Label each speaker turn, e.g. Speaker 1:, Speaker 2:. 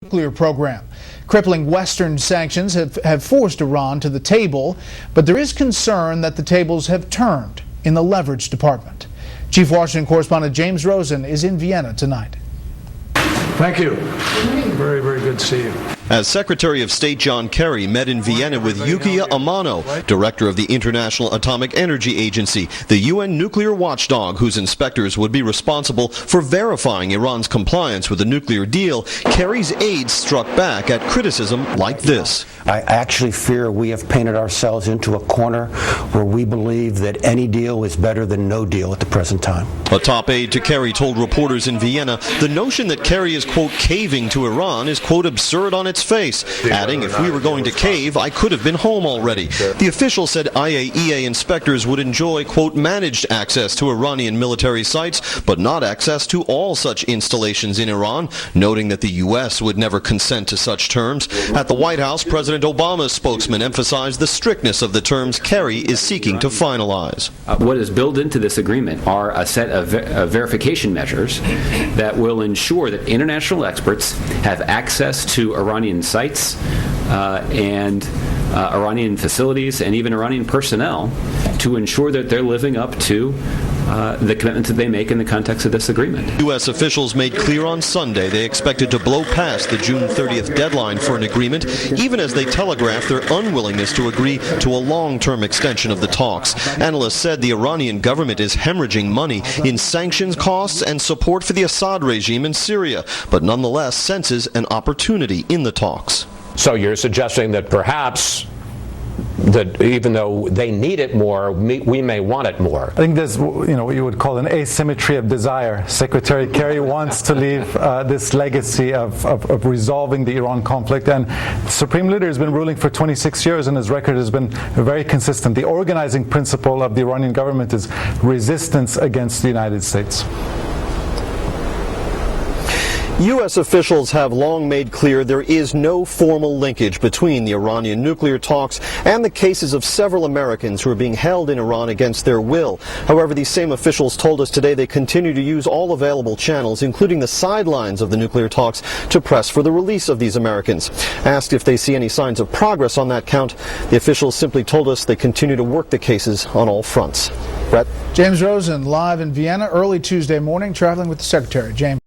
Speaker 1: nuclear program. Crippling Western sanctions have forced Iran to the table, but there is concern that the tables have turned in the leverage department. Chief Washington correspondent James Rosen is in Vienna tonight.
Speaker 2: Thank you. Very, very good to see you.
Speaker 3: As Secretary of State John Kerry met in Vienna with Yukiya Amano, director of the International Atomic Energy Agency, the UN nuclear watchdog whose inspectors would be responsible for verifying Iran's compliance with the nuclear deal, Kerry's aides struck back at criticism like this.
Speaker 4: I actually fear we have painted ourselves into a corner where we believe that any deal is better than no deal at the present time.
Speaker 3: A top aide to Kerry told reporters in Vienna the notion that Kerry is, quote, caving to Iran is, quote, absurd on its face, adding, if we were going to cave, I could have been home already. The official said IAEA inspectors would enjoy, quote, managed access to Iranian military sites, but not access to all such installations in Iran, noting that the U.S. would never consent to such terms. At the White House, President Obama's spokesman emphasized the strictness of the terms Kerry is seeking to finalize.
Speaker 5: What is built into this agreement are a set of verification measures that will ensure that international experts have access to Iranian sites and Iranian facilities and even Iranian personnel to ensure that they're living up to the commitments that they make in the context of this agreement.
Speaker 3: U.S. officials made clear on Sunday they expected to blow past the June 30th deadline for an agreement, even as they telegraphed their unwillingness to agree to a long-term extension of the talks. Analysts said the Iranian government is hemorrhaging money in sanctions costs and support for the Assad regime in Syria, but nonetheless senses an opportunity in the talks.
Speaker 6: So you're suggesting that perhaps that even though they need it more, we may want it more.
Speaker 7: I think there's, what you would call an asymmetry of desire. Secretary Kerry wants to leave this legacy of resolving the Iran conflict, and the Supreme Leader has been ruling for 26 years, and his record has been very consistent. The organizing principle of the Iranian government is resistance against the United States.
Speaker 3: U.S. officials have long made clear there is no formal linkage between the Iranian nuclear talks and the cases of several Americans who are being held in Iran against their will. However, these same officials told us today they continue to use all available channels, including the sidelines of the nuclear talks, to press for the release of these Americans. Asked if they see any signs of progress on that count, the officials simply told us they continue to work the cases on all fronts. Brett?
Speaker 1: James Rosen live in Vienna early Tuesday morning, traveling with the Secretary. James.